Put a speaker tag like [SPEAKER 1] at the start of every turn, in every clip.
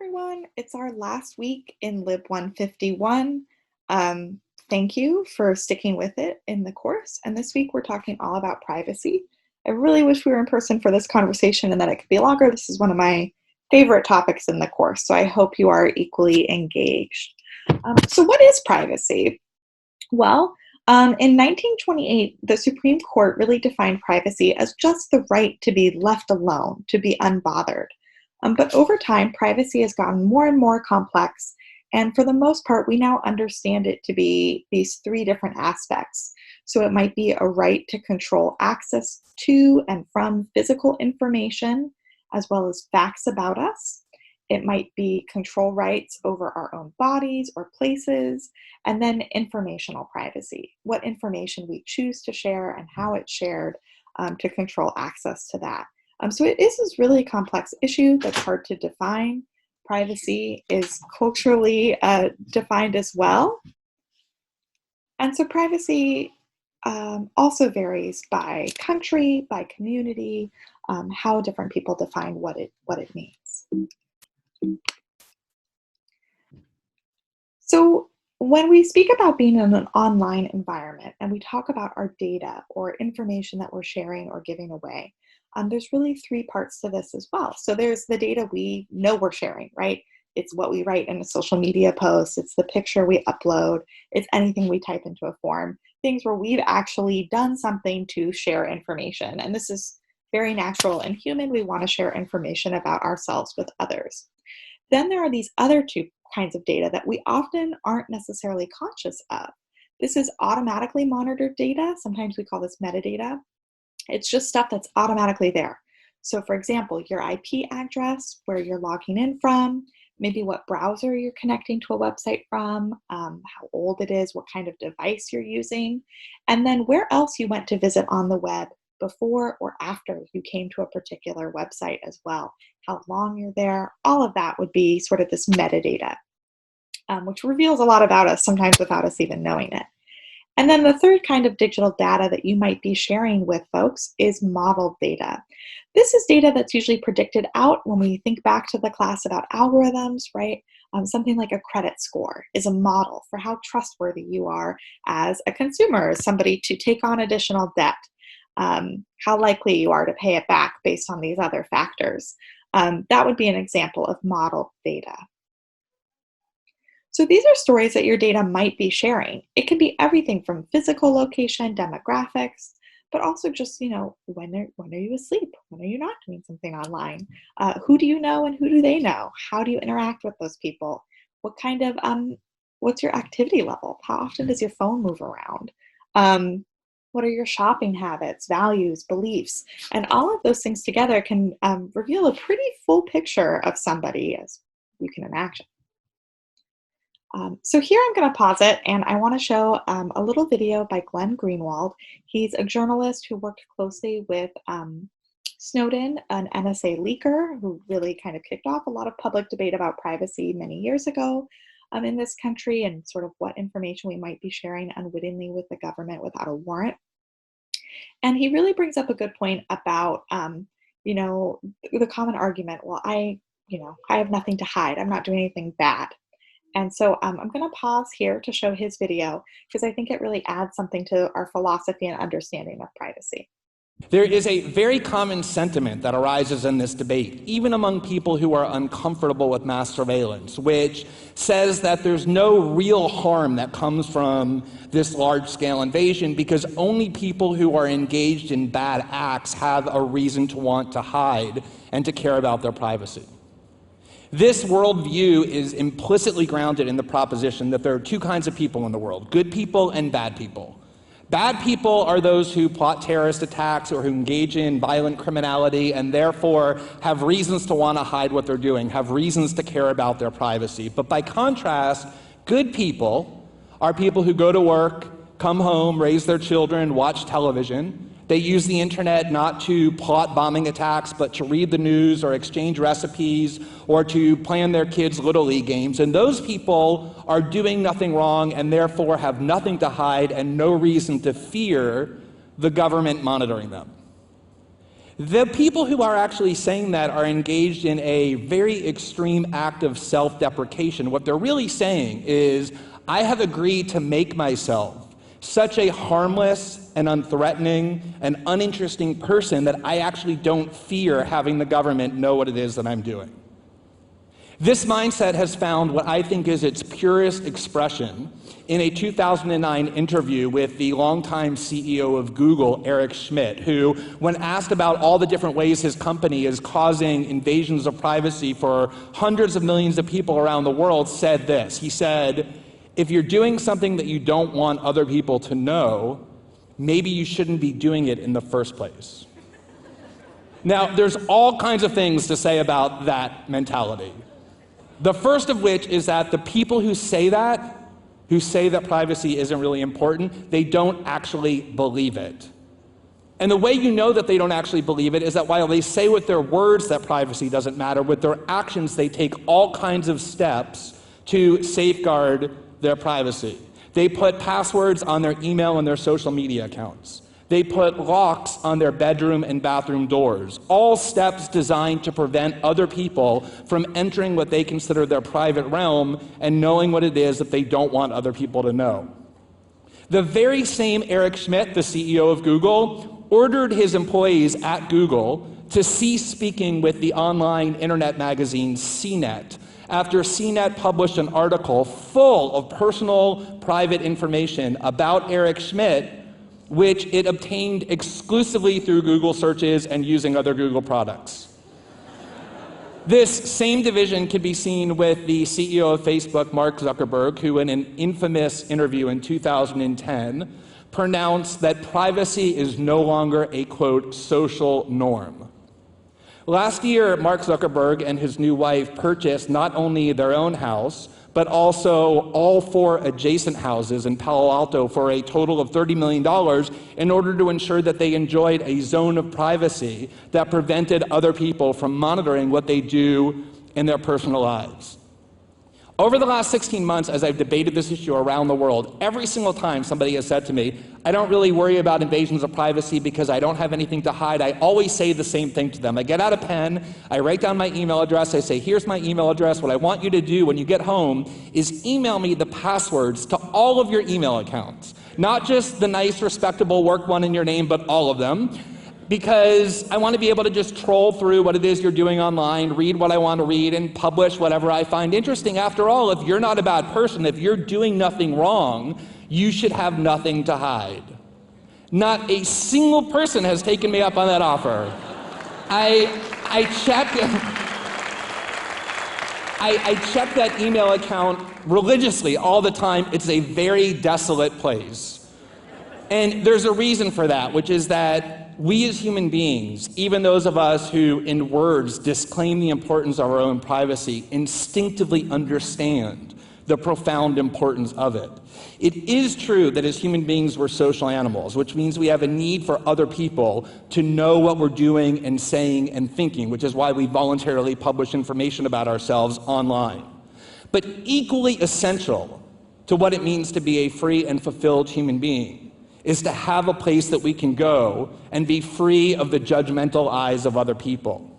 [SPEAKER 1] everyone. It's our last week in LIB 151. Um, Thank you for sticking with it in the course. And this week we're talking all about privacy. I really wish we were in person for this conversation and that it could be longer. This is one of my favorite topics in the course, so I hope you are equally engaged. So what is privacy? Well, in 1928, the Supreme Court really defined privacy as just the right to be left alone, to be unbothered. But over time, privacy has gotten more and more complex. And for the most part, we now understand it to be these three different aspects. So it might be a right to control access to and from physical information, as well as facts about us. It might be control rights over our own bodies or places, and then informational privacy, what information we choose to share and how it's shared to control access to that. So it is this really complex issue that's hard to define. Privacy is culturally defined as well. And so privacy also varies by country, by community, how different people define what it means. So when we speak about being in an online environment and we talk about our data or information that we're sharing or giving away, there's really three parts to this as well. So there's the data we know we're sharing, right? It's what we write in a social media post. It's the picture we upload. It's anything we type into a form, things where we've actually done something to share information. And this is very natural and human. We want to share information about ourselves with others. Then there are these other two kinds of data that we often aren't necessarily conscious of. This is automatically monitored data. Sometimes we call this metadata. It's just stuff that's automatically there. So for example, your IP address, where you're logging in from, maybe what browser you're connecting to a website from, how old it is, what kind of device you're using, and then where else you went to visit on the web before or after you came to a particular website as well, how long you're there, all of that would be sort of this metadata, which reveals a lot about us, sometimes without us even knowing it. And then the third kind of digital data that you might be sharing with folks is modeled data. This is data that's usually predicted out when we think back to the class about algorithms, right? Something like a credit score is a model for how trustworthy you are as a consumer, as somebody to take on additional debt, how likely you are to pay it back based on these other factors. That would be an example of modeled data. So these are stories that your data might be sharing. It can be everything from physical location, demographics, but also just, when are you asleep? When are you not doing something online? Who do you know and who do they know? How do you interact with those people? What kind of, what's your activity level? How often does your phone move around? What are your shopping habits, values, beliefs? And all of those things together can reveal a pretty full picture of somebody, as you can imagine. So here I'm going to pause it, and I want to show a little video by Glenn Greenwald. He's a journalist who worked closely with Snowden, an NSA leaker who really kind of kicked off a lot of public debate about privacy many years ago in this country, and sort of what information we might be sharing unwittingly with the government without a warrant. And he really brings up a good point about, the common argument, well, I have nothing to hide. I'm not doing anything bad. And so I'm going to pause here to show his video because I think it really adds something to our philosophy and understanding of privacy.
[SPEAKER 2] There is a very common sentiment that arises in this debate, even among people who are uncomfortable with mass surveillance, which says that there's no real harm that comes from this large-scale invasion because only people who are engaged in bad acts have a reason to want to hide and to care about their privacy. This worldview is implicitly grounded in the proposition that there are two kinds of people in the world, good people and bad people. Bad people are those who plot terrorist attacks or who engage in violent criminality and therefore have reasons to want to hide what they're doing, have reasons to care about their privacy. But by contrast, good people are people who go to work, come home, raise their children, watch television. They use the internet not to plot bombing attacks, but to read the news or exchange recipes or to plan their kids' Little League games. And those people are doing nothing wrong and therefore have nothing to hide and no reason to fear the government monitoring them. The people who are actually saying that are engaged in a very extreme act of self-deprecation. What they're really saying is, I have agreed to make myself such a harmless and unthreatening and uninteresting person that I actually don't fear having the government know what it is that I'm doing. This mindset has found what I think is its purest expression in a 2009 interview with the longtime CEO of Google, Eric Schmidt, who, when asked about all the different ways his company is causing invasions of privacy for hundreds of millions of people around the world, said this. He said, if you're doing something that you don't want other people to know, maybe you shouldn't be doing it in the first place. Now, there's all kinds of things to say about that mentality. The first of which is that the people who say that privacy isn't really important, they don't actually believe it. And the way you know that they don't actually believe it is that while they say with their words that privacy doesn't matter, with their actions they take all kinds of steps to safeguard their privacy. They put passwords on their email and their social media accounts. They put locks on their bedroom and bathroom doors, all steps designed to prevent other people from entering what they consider their private realm and knowing what it is that they don't want other people to know. The very same Eric Schmidt, the CEO of Google, ordered his employees at Google to cease speaking with the online internet magazine CNET after CNET published an article full of personal, private information about Eric Schmidt, which it obtained exclusively through Google searches and using other Google products. This same division can be seen with the CEO of Facebook, Mark Zuckerberg, who in an infamous interview in 2010 pronounced that privacy is no longer a, quote, social norm. Last year, Mark Zuckerberg and his new wife purchased not only their own house, but also all 4 adjacent houses in Palo Alto for a total of $30 million in order to ensure that they enjoyed a zone of privacy that prevented other people from monitoring what they do in their personal lives. Over the last 16 months, as I've debated this issue around the world, every single time somebody has said to me, I don't really worry about invasions of privacy because I don't have anything to hide, I always say the same thing to them. I get out a pen, I write down my email address, I say, here's my email address. What I want you to do when you get home is email me the passwords to all of your email accounts. Not just the nice, respectable work one in your name, but all of them. Because I want to be able to just troll through what it is you're doing online, read what I want to read, and publish whatever I find interesting. After all, if you're not a bad person, if you're doing nothing wrong, you should have nothing to hide. Not a single person has taken me up on that offer. I check that email account religiously all the time. It's a very desolate place. And there's a reason for that, which is that we as human beings, even those of us who in words disclaim the importance of our own privacy, instinctively understand the profound importance of it. It is true that as human beings we're social animals, which means we have a need for other people to know what we're doing and saying and thinking, which is why we voluntarily publish information about ourselves online. But equally essential to what it means to be a free and fulfilled human being is to have a place that we can go and be free of the judgmental eyes of other people.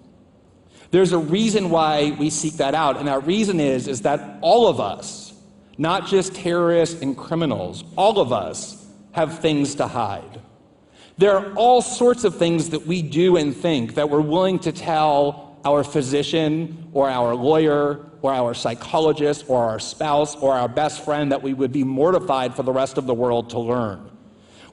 [SPEAKER 2] There's a reason why we seek that out, and that reason is that all of us, not just terrorists and criminals, all of us have things to hide. There are all sorts of things that we do and think that we're willing to tell our physician or our lawyer or our psychologist or our spouse or our best friend that we would be mortified for the rest of the world to learn.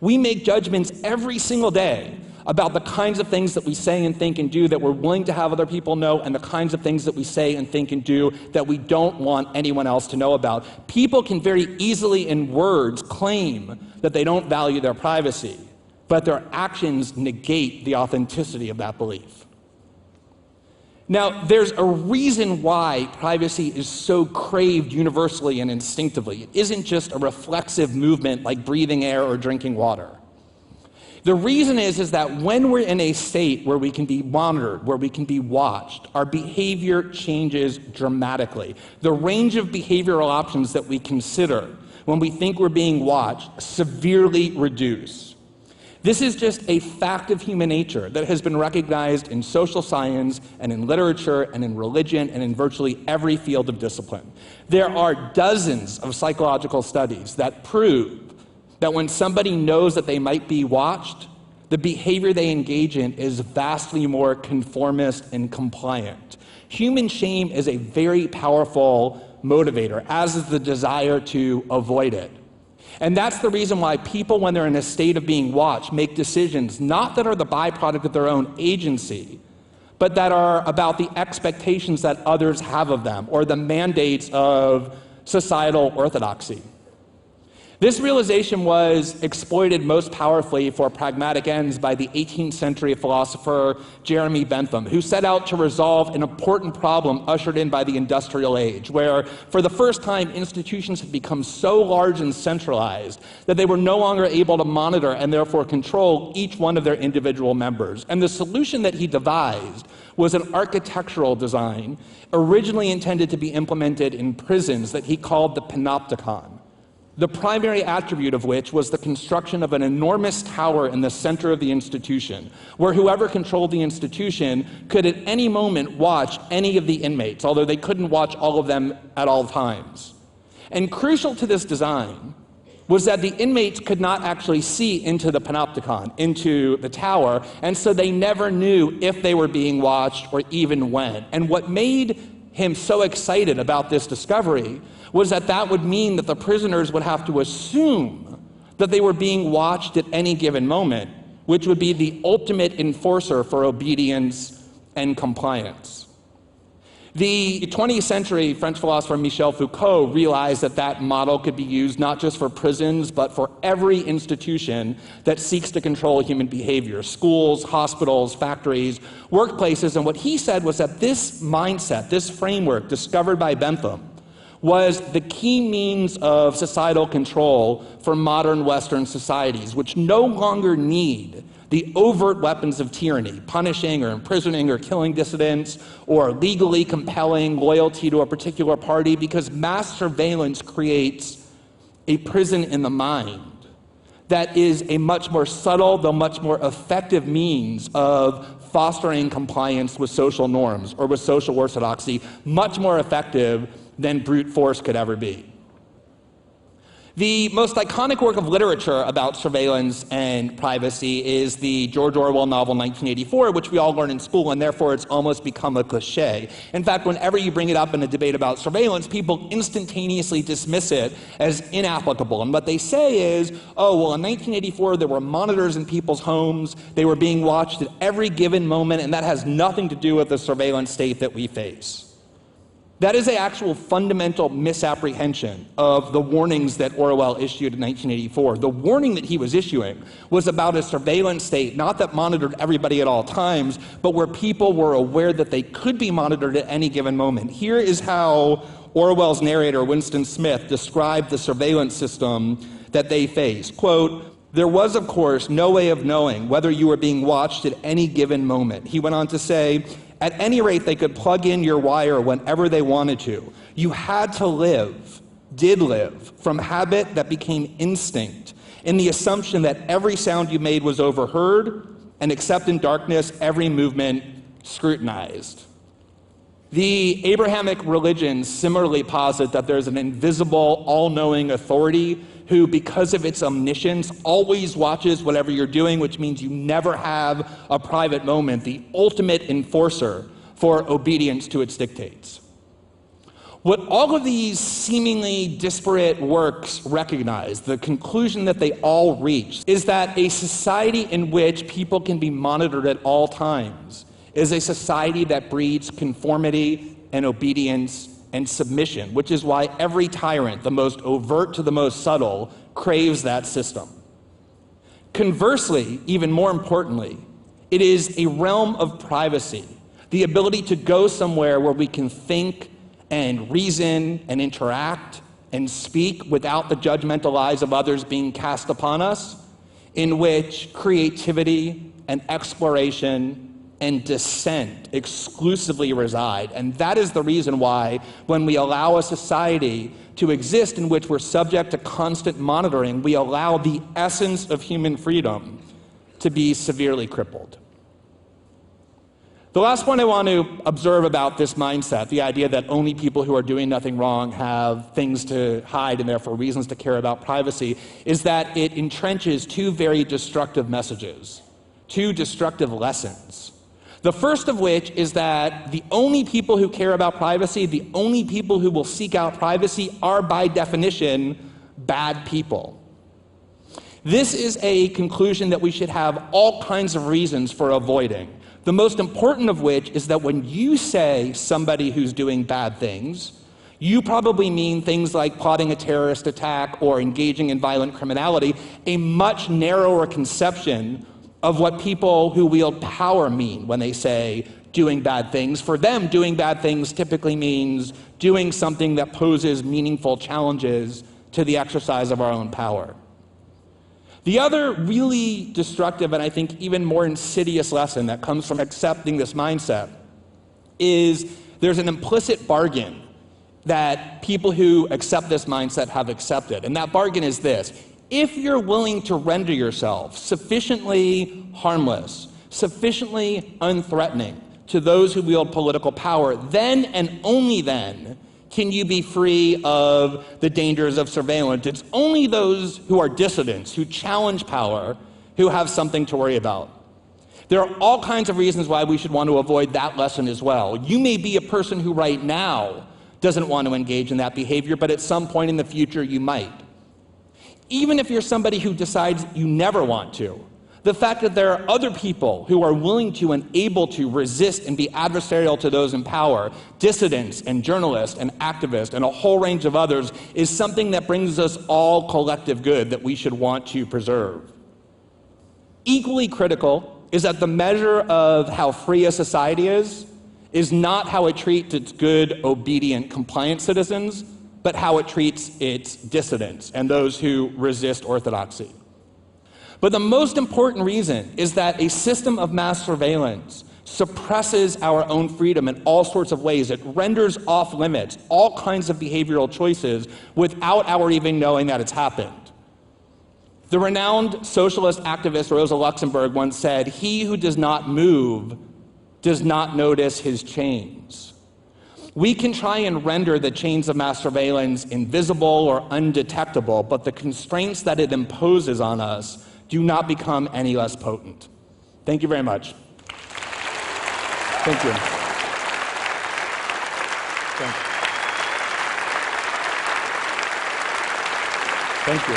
[SPEAKER 2] We make judgments every single day about the kinds of things that we say and think and do that we're willing to have other people know, and the kinds of things that we say and think and do that we don't want anyone else to know about. People can very easily in words claim that they don't value their privacy, but their actions negate the authenticity of that belief. Now, there's a reason why privacy is so craved universally and instinctively. It isn't just a reflexive movement like breathing air or drinking water. The reason is that when we're in a state where we can be monitored, where we can be watched, our behavior changes dramatically. The range of behavioral options that we consider when we think we're being watched severely reduce. This is just a fact of human nature that has been recognized in social science and in literature and in religion and in virtually every field of discipline. There are dozens of psychological studies that prove that when somebody knows that they might be watched, the behavior they engage in is vastly more conformist and compliant. Human shame is a very powerful motivator, as is the desire to avoid it. And that's the reason why people, when they're in a state of being watched, make decisions not that are the byproduct of their own agency, but that are about the expectations that others have of them, or the mandates of societal orthodoxy. This realization was exploited most powerfully for pragmatic ends by the 18th century philosopher Jeremy Bentham, who set out to resolve an important problem ushered in by the industrial age, where for the first time institutions had become so large and centralized that they were no longer able to monitor and therefore control each one of their individual members. And the solution that he devised was an architectural design originally intended to be implemented in prisons that he called the panopticon. The primary attribute of which was the construction of an enormous tower in the center of the institution, where whoever controlled the institution could at any moment watch any of the inmates, although they couldn't watch all of them at all times. And crucial to this design was that the inmates could not actually see into the panopticon, into the tower, and so they never knew if they were being watched or even when. And what made him so excited about this discovery was that that would mean that the prisoners would have to assume that they were being watched at any given moment, which would be the ultimate enforcer for obedience and compliance. The 20th century French philosopher Michel Foucault realized that that model could be used not just for prisons, but for every institution that seeks to control human behavior: schools, hospitals, factories, workplaces. And what he said was that this mindset, this framework discovered by Bentham, was the key means of societal control for modern Western societies, which no longer need the overt weapons of tyranny, punishing or imprisoning or killing dissidents, or legally compelling loyalty to a particular party, because mass surveillance creates a prison in the mind that is a much more subtle, though much more effective means of fostering compliance with social norms or with social orthodoxy, much more effective than brute force could ever be. The most iconic work of literature about surveillance and privacy is the George Orwell novel 1984, which we all learn in school, and therefore it's almost become a cliche. In fact, whenever you bring it up in a debate about surveillance, people instantaneously dismiss it as inapplicable. And what they say is, oh, well, in 1984 there were monitors in people's homes, they were being watched at every given moment, and that has nothing to do with the surveillance state that we face. That is an actual fundamental misapprehension of the warnings that Orwell issued in 1984. The warning that he was issuing was about a surveillance state, not that monitored everybody at all times, but where people were aware that they could be monitored at any given moment. Here is how Orwell's narrator, Winston Smith, described the surveillance system that they faced. Quote, "There was, of course, no way of knowing whether you were being watched at any given moment." He went on to say, "At any rate, they could plug in your wire whenever they wanted to. You had to live, did live, from habit that became instinct, in the assumption that every sound you made was overheard, and except in darkness, every movement scrutinized." The Abrahamic religions similarly posit that there's an invisible, all-knowing authority who, because of its omniscience, always watches whatever you're doing, which means you never have a private moment, the ultimate enforcer for obedience to its dictates. What all of these seemingly disparate works recognize, the conclusion that they all reach, is that a society in which people can be monitored at all times is a society that breeds conformity and obedience and submission, which is why every tyrant, the most overt to the most subtle, craves that system. Conversely, even more importantly, it is a realm of privacy, the ability to go somewhere where we can think and reason and interact and speak without the judgmental eyes of others being cast upon us, in which creativity and exploration and dissent exclusively reside. And that is the reason why, when we allow a society to exist in which we're subject to constant monitoring, we allow the essence of human freedom to be severely crippled. The last point I want to observe about this mindset, the idea that only people who are doing nothing wrong have things to hide and therefore reasons to care about privacy, is that it entrenches two very destructive messages, two destructive lessons. The first of which is that the only people who care about privacy, the only people who will seek out privacy are by definition bad people. This is a conclusion that we should have all kinds of reasons for avoiding. The most important of which is that when you say somebody who's doing bad things, you probably mean things like plotting a terrorist attack or engaging in violent criminality, a much narrower conception of what people who wield power mean when they say doing bad things. For them, doing bad things typically means doing something that poses meaningful challenges to the exercise of our own power. The other really destructive and I think even more insidious lesson that comes from accepting this mindset is there's an implicit bargain that people who accept this mindset have accepted. And that bargain is this: if you're willing to render yourself sufficiently harmless, sufficiently unthreatening to those who wield political power, then and only then can you be free of the dangers of surveillance. It's only those who are dissidents, who challenge power, who have something to worry about. There are all kinds of reasons why we should want to avoid that lesson as well. You may be a person who right now doesn't want to engage in that behavior, but at some point in the future you might. Even if you're somebody who decides you never want to, the fact that there are other people who are willing to and able to resist and be adversarial to those in power, dissidents and journalists and activists and a whole range of others, is something that brings us all collective good that we should want to preserve. Equally critical is that the measure of how free a society is not how it treats its good, obedient, compliant citizens, but how it treats its dissidents and those who resist orthodoxy. But the most important reason is that a system of mass surveillance suppresses our own freedom in all sorts of ways. It renders off limits all kinds of behavioral choices without our even knowing that it's happened. The renowned socialist activist Rosa Luxemburg once said, "He who does not move does not notice his chains." We can try and render the chains of mass surveillance invisible or undetectable, but the constraints that it imposes on us do not become any less potent. Thank you very much. Thank you. Thank you.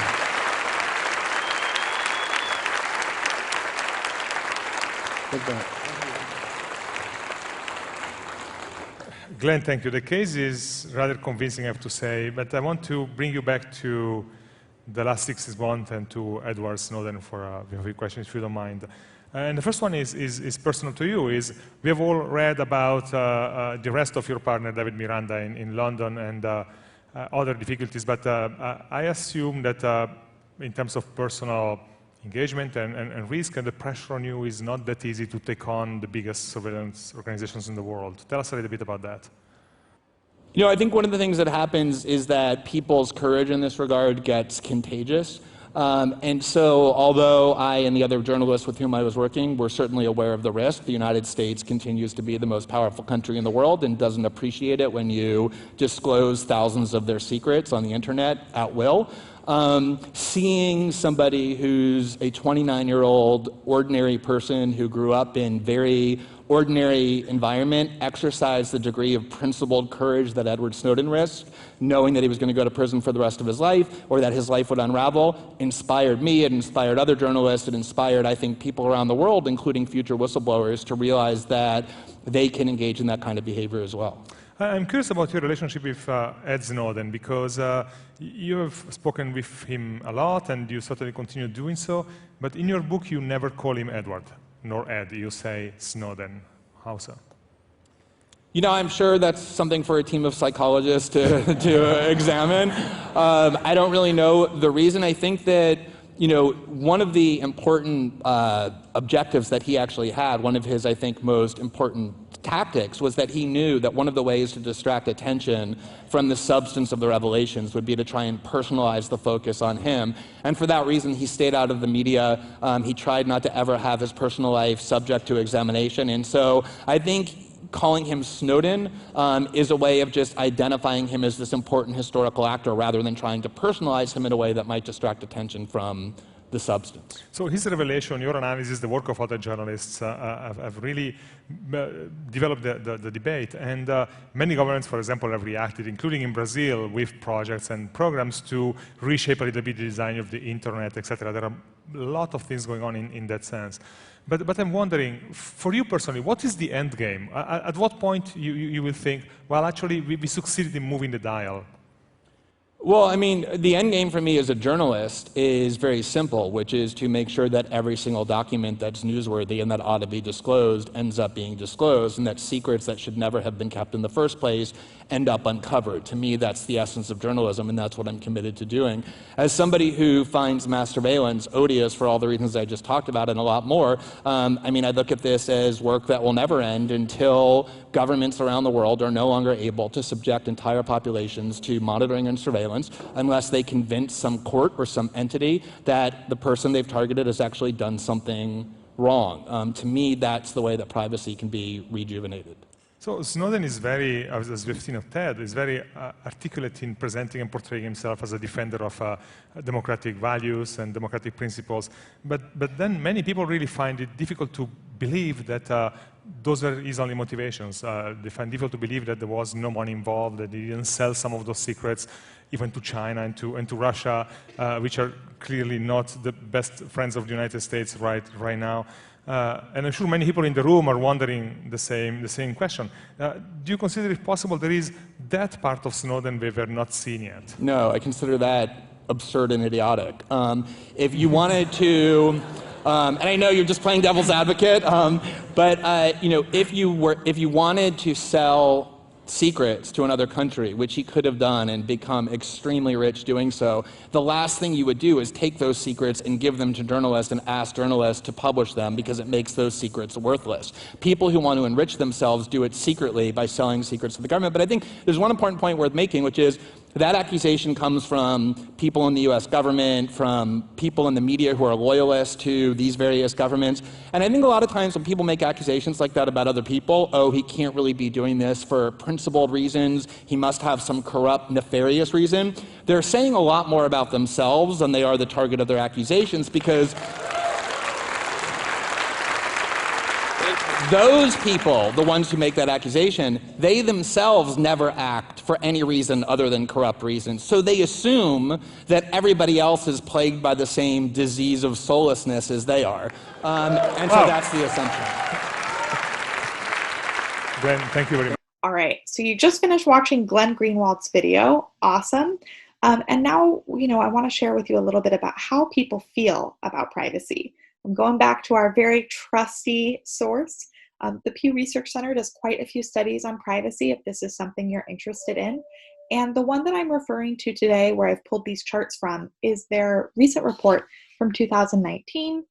[SPEAKER 2] Thank you.
[SPEAKER 3] Glenn, thank you. The case is rather convincing, I have to say, but I want to bring you back to the last 6 months and to Edward Snowden for a few questions, if you don't mind. And the first one is personal to you. We have all read about the arrest of your partner, David Miranda, in London and other difficulties, but I assume that in terms of personal engagement and risk and the pressure on you is not that easy to take on the biggest surveillance organizations in the world. Tell us a little bit about that.
[SPEAKER 2] You know, I think one of the things that happens is that people's courage in this regard gets contagious. And so although I and the other journalists with whom I was working were certainly aware of the risk, the United States continues to be the most powerful country in the world and doesn't appreciate it when you disclose thousands of their secrets on the internet at will. Seeing somebody who's a 29-year-old ordinary person who grew up in very ordinary environment exercise the degree of principled courage that Edward Snowden risked, knowing that he was going to go to prison for the rest of his life or that his life would unravel, inspired me, it inspired other journalists, it inspired, I think, people around the world, including future whistleblowers, to realize that they can engage in that kind of behavior as well.
[SPEAKER 3] I'm curious about your relationship with Ed Snowden, because you have spoken with him a lot and you certainly continue doing so, but in your book you never call him Edward, nor Ed, you say Snowden. How so?
[SPEAKER 2] You know, I'm sure that's something for a team of psychologists to examine. I don't really know the reason. I think that, you know, one of the important objectives that he actually had, one of his, I think, most important tactics was that he knew that one of the ways to distract attention from the substance of the revelations would be to try and personalize the focus on him. And for that reason, he stayed out of the media. He tried not to ever have his personal life subject to examination. And so I think calling him Snowden is a way of just identifying him as this important historical actor rather than trying to personalize him in a way that might distract attention from the substance.
[SPEAKER 3] So his revelation, your analysis, the work of other journalists have really developed the debate. And many governments, for example, have reacted, including in Brazil, with projects and programs to reshape a little bit the design of the internet, etc. There are a lot of things going on in that sense. But I'm wondering, for you personally, what is the end game? At what point you will think, well, actually, we succeeded in moving the dial?
[SPEAKER 2] Well, I mean, the end game for me as a journalist is very simple, which is to make sure that every single document that's newsworthy and that ought to be disclosed ends up being disclosed, and that secrets that should never have been kept in the first place end up uncovered. To me, that's the essence of journalism, and that's what I'm committed to doing. As somebody who finds mass surveillance odious for all the reasons I just talked about and a lot more, I mean, I look at this as work that will never end until governments around the world are no longer able to subject entire populations to monitoring and surveillance unless they convince some court or some entity that the person they've targeted has actually done something wrong. To me, that's the way that privacy can be rejuvenated.
[SPEAKER 3] So Snowden is very, as we've seen of Ted, is very articulate in presenting and portraying himself as a defender of democratic values and democratic principles. But then many people really find it difficult to believe that those are his only motivations. They find it difficult to believe that there was no money involved, that he didn't sell some of those secrets even to China and to Russia, which are clearly not the best friends of the United States right now. And I'm sure many people in the room are wondering the same question. Do you consider it possible there is that part of Snowden we have not seen yet?
[SPEAKER 2] No, I consider that absurd and idiotic. If you wanted to, and I know you're just playing devil's advocate, but you know, if you wanted to sell secrets to another country, which he could have done and become extremely rich doing so, the last thing you would do is take those secrets and give them to journalists and ask journalists to publish them because it makes those secrets worthless. People who want to enrich themselves do it secretly by selling secrets to the government. But I think there's one important point worth making, which is that accusation comes from people in the US government, from people in the media who are loyalists to these various governments. And I think a lot of times when people make accusations like that about other people, oh, he can't really be doing this for principled reasons, he must have some corrupt, nefarious reason, they're saying a lot more about themselves than they are the target of their accusations, because those people, the ones who make that accusation, they themselves never act for any reason other than corrupt reasons. So they assume that everybody else is plagued by the same disease of soullessness as they are. And so that's the assumption.
[SPEAKER 3] Glenn, thank you very much.
[SPEAKER 1] All right, so you just finished watching Glenn Greenwald's video. Awesome. And now, I want to share with you a little bit about how people feel about privacy. I'm going back to our very trusty source. The Pew Research Center does quite a few studies on privacy if this is something you're interested in. And the one that I'm referring to today, where I've pulled these charts from, is their recent report from 2019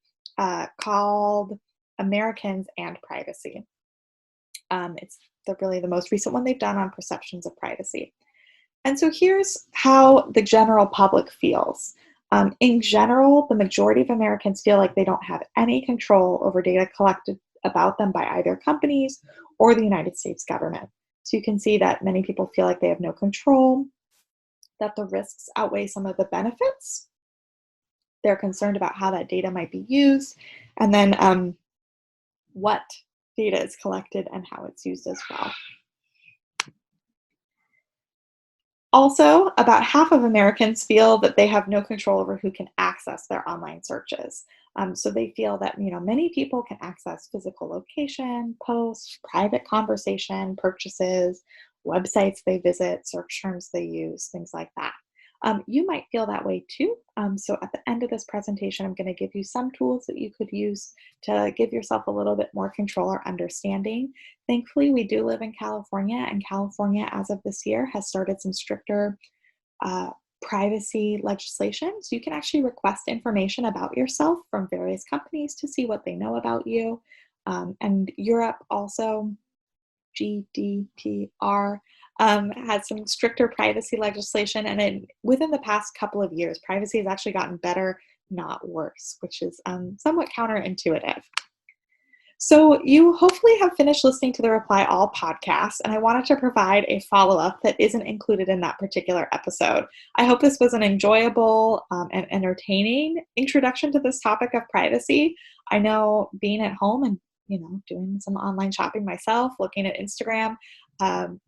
[SPEAKER 1] called Americans and Privacy. It's really the most recent one they've done on perceptions of privacy. And so here's how the general public feels. In general, the majority of Americans feel like they don't have any control over data collected about them by either companies or the United States government. So you can see that many people feel like they have no control, that the risks outweigh some of the benefits. They're concerned about how that data might be used, and then what data is collected and how it's used as well. Also, about half of Americans feel that they have no control over who can access their online searches. So they feel that many people can access physical location, posts, private conversation, purchases, websites they visit, search terms they use, things like that. You might feel that way too. So at the end of this presentation, I'm going to give you some tools that you could use to give yourself a little bit more control or understanding. Thankfully, we do live in California, and California, as of this year, has started some stricter privacy legislation. So you can actually request information about yourself from various companies to see what they know about you. And Europe also GDPR, had some stricter privacy legislation, and within the past couple of years, privacy has actually gotten better, not worse, which is somewhat counterintuitive. So you hopefully have finished listening to the Reply All podcast, and I wanted to provide a follow-up that isn't included in that particular episode. I hope this was an enjoyable and entertaining introduction to this topic of privacy. I know being at home and doing some online shopping myself, looking at Instagram,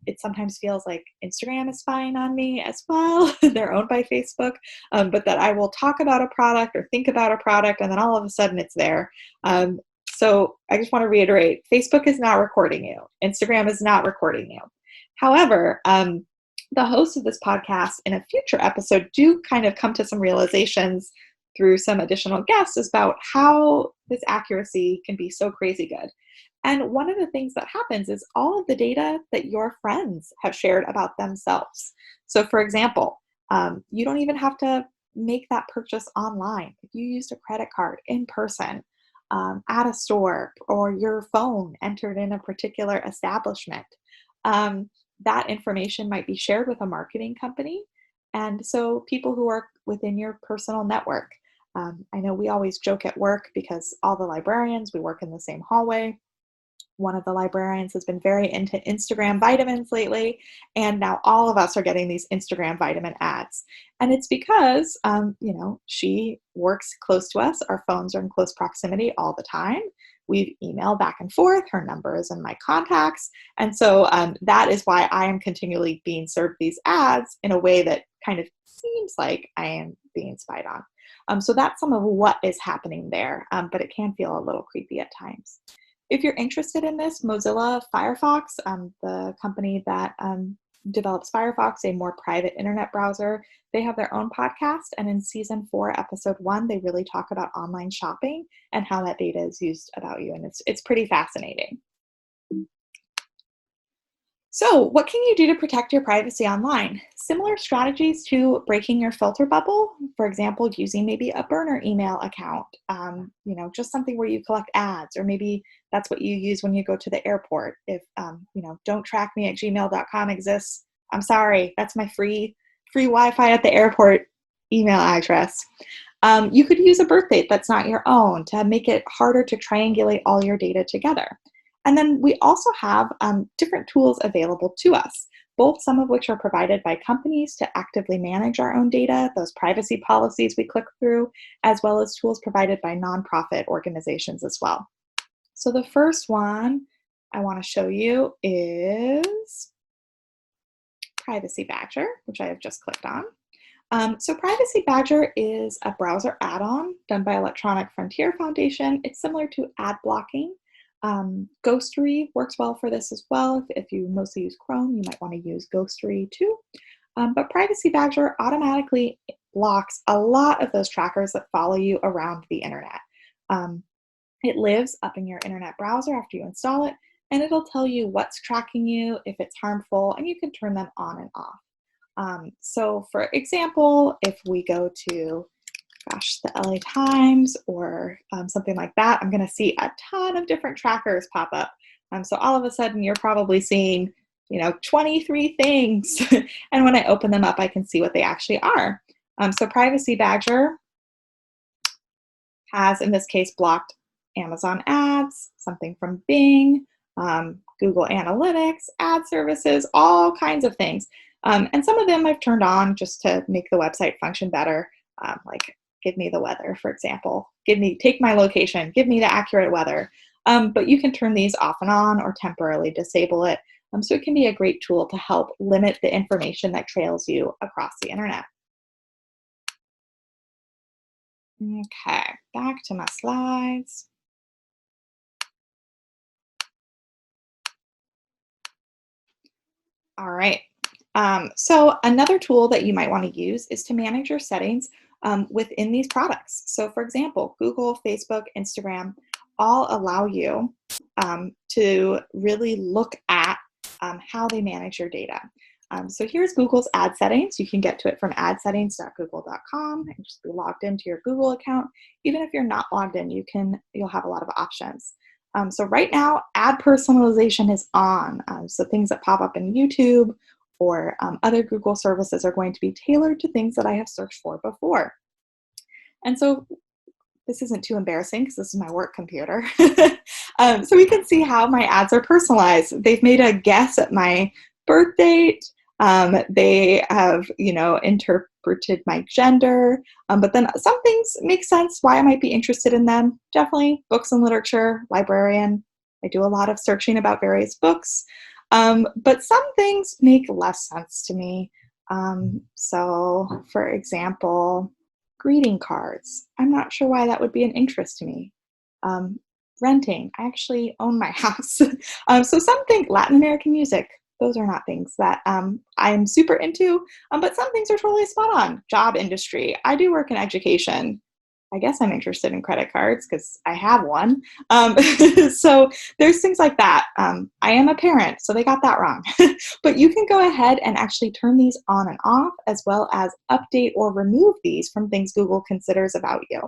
[SPEAKER 1] it sometimes feels like Instagram is spying on me as well. They're owned by Facebook, but that I will talk about a product or think about a product, and then all of a sudden it's there. So I just want to reiterate, Facebook is not recording you. Instagram is not recording you. However, the hosts of this podcast in a future episode do kind of come to some realizations through some additional guests about how this accuracy can be so crazy good. And one of the things that happens is all of the data that your friends have shared about themselves. So for example, you don't even have to make that purchase online. If you used a credit card in person, at a store, or your phone entered in a particular establishment, that information might be shared with a marketing company. And so people who are within your personal network, I know we always joke at work because all the librarians, we work in the same hallway. One of the librarians has been very into Instagram vitamins lately, and now all of us are getting these Instagram vitamin ads. And it's because, she works close to us. Our phones are in close proximity all the time. We've emailed back and forth. Her number is in my contacts. And so that is why I am continually being served these ads in a way that kind of seems like I am being spied on. So that's some of what is happening there, but it can feel a little creepy at times. If you're interested in this, Mozilla Firefox, the company that develops Firefox, a more private internet browser, they have their own podcast. And in season 4, episode 1, they really talk about online shopping and how that data is used about you. And it's pretty fascinating. So what can you do to protect your privacy online? Similar strategies to breaking your filter bubble, for example, using maybe a burner email account, just something where you collect ads, or maybe that's what you use when you go to the airport. If, don't track me at gmail.com exists, I'm sorry, that's my free Wi-Fi at the airport email address. You could use a birth date that's not your own to make it harder to triangulate all your data together. And then we also have different tools available to us, both some of which are provided by companies to actively manage our own data, those privacy policies we click through, as well as tools provided by nonprofit organizations as well. So the first one I want to show you is Privacy Badger, which I have just clicked on. So Privacy Badger is a browser add-on done by Electronic Frontier Foundation. It's similar to ad blocking. Ghostery works well for this as well. If you mostly use Chrome, you might want to use Ghostery too. But Privacy Badger automatically blocks a lot of those trackers that follow you around the internet. It lives up in your internet browser after you install it, and it'll tell you what's tracking you, if it's harmful, and you can turn them on and off. So for example, if we go to the LA Times or something like that, I'm going to see a ton of different trackers pop up. So all of a sudden you're probably seeing, 23 things. And when I open them up, I can see what they actually are. So Privacy Badger has, in this case, blocked Amazon ads, something from Bing, Google Analytics, ad services, all kinds of things. And some of them I've turned on just to make the website function better, like give me the weather, for example. Take my location, give me the accurate weather. But you can turn these off and on or temporarily disable it. So it can be a great tool to help limit the information that trails you across the internet. Okay, back to my slides. All right. So another tool that you might want to use is to manage your settings within these products. So for example, Google, Facebook, Instagram all allow you to really look at how they manage your data. So here's Google's ad settings. You can get to it from adsettings.google.com and just be logged into your Google account. Even if you're not logged in, you'll have a lot of options. So right now, ad personalization is on. So things that pop up in YouTube or other Google services are going to be tailored to things that I have searched for before. And so this isn't too embarrassing because this is my work computer. So we can see how my ads are personalized. They've made a guess at my birth date. They have, interpreted my gender. But then some things make sense why I might be interested in them. Definitely books and literature, librarian. I do a lot of searching about various books. But some things make less sense to me. So for example, greeting cards. I'm not sure why that would be an interest to me. Renting. I actually own my house. So some think Latin American music. Those are not things that I'm super into, but some things are totally spot on. Job industry. I do work in education. I guess I'm interested in credit cards because I have one. So there's things like that. I am a parent, so they got that wrong. But you can go ahead and actually turn these on and off, as well as update or remove these from things Google considers about you.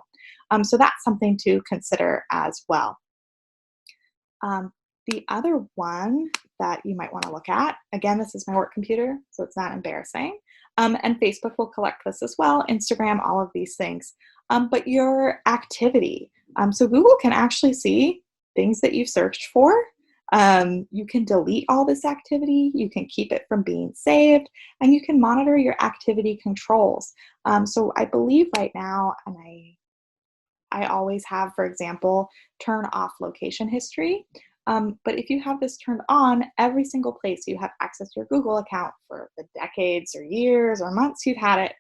[SPEAKER 1] So that's something to consider as well. The other one that you might want to look at, again, this is my work computer, so it's not embarrassing. And Facebook will collect this as well, Instagram, all of these things. But your activity. So Google can actually see things that you've searched for. You can delete all this activity, you can keep it from being saved, and you can monitor your activity controls. So I believe right now, and I always have, for example, turn off location history. But if you have this turned on, every single place you have access to your Google account for the decades or years or months you've had it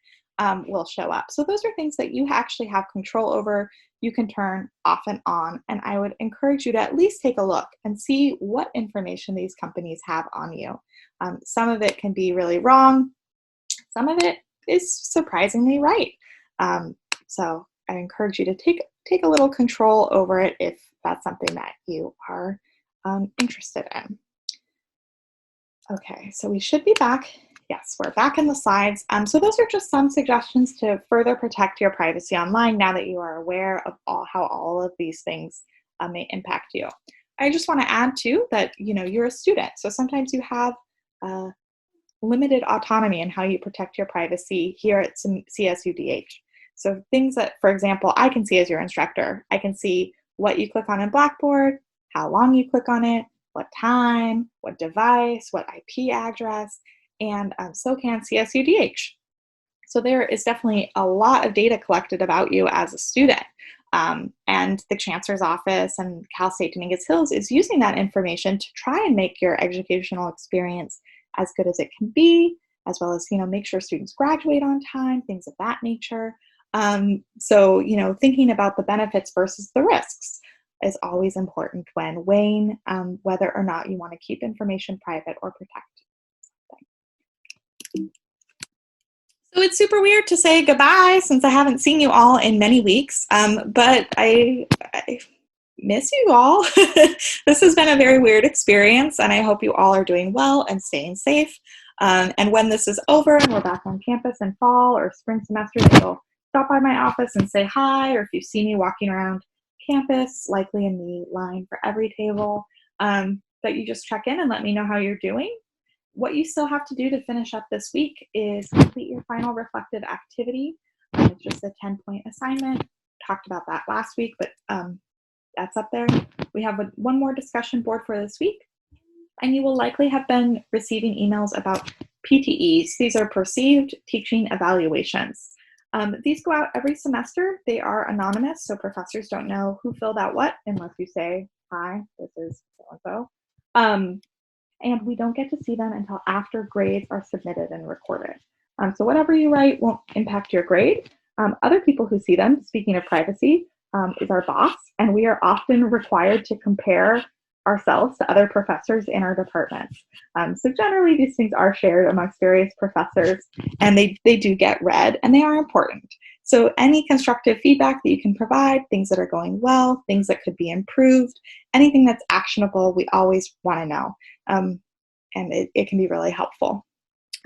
[SPEAKER 1] will show up. So those are things that you actually have control over. You can turn off and on. And I would encourage you to at least take a look and see what information these companies have on you. Some of it can be really wrong. Some of it is surprisingly right. So I encourage you to take a little control over it if that's something that you are interested in. Okay, so we should be back. Yes, we're back in the slides. So those are just some suggestions to further protect your privacy online now that you are aware of how all of these things may impact you. I just want to add too that you're a student, so sometimes you have limited autonomy in how you protect your privacy here at CSUDH. So things that, for example, I can see as your instructor. I can see what you click on in Blackboard, how long you click on it, what time, what device, what IP address, and so can CSUDH. So there is definitely a lot of data collected about you as a student. And the Chancellor's Office and Cal State Dominguez Hills is using that information to try and make your educational experience as good as it can be, as well as make sure students graduate on time, things of that nature. So thinking about the benefits versus the risks is always important when weighing whether or not you want to keep information private or protect something. So it's super weird to say goodbye since I haven't seen you all in many weeks, but I miss you all. This has been a very weird experience, and I hope you all are doing well and staying safe. And when this is over and we're back on campus in fall or spring semester, you'll stop by my office and say hi, or if you see me walking around campus, likely in the line for every table, that you just check in and let me know how you're doing. What you still have to do to finish up this week is complete your final reflective activity. It's just a 10-point assignment. Talked about that last week, but that's up there. We have one more discussion board for this week, and you will likely have been receiving emails about PTEs. These are perceived teaching evaluations. These go out every semester. They are anonymous, so professors don't know who filled out what unless you say, hi, this is so-and-so. And we don't get to see them until after grades are submitted and recorded. So whatever you write won't impact your grade. Other people who see them, speaking of privacy, is our boss, and we are often required to compare ourselves to other professors in our departments. So generally these things are shared amongst various professors, and they do get read, and they are important. So any constructive feedback that you can provide, things that are going well, things that could be improved, anything that's actionable, we always want to know. And it can be really helpful.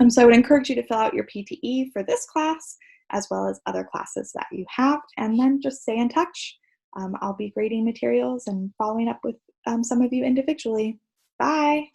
[SPEAKER 1] So I would encourage you to fill out your PTE for this class, as well as other classes that you have, and then just stay in touch. I'll be grading materials and following up with some of you individually. Bye.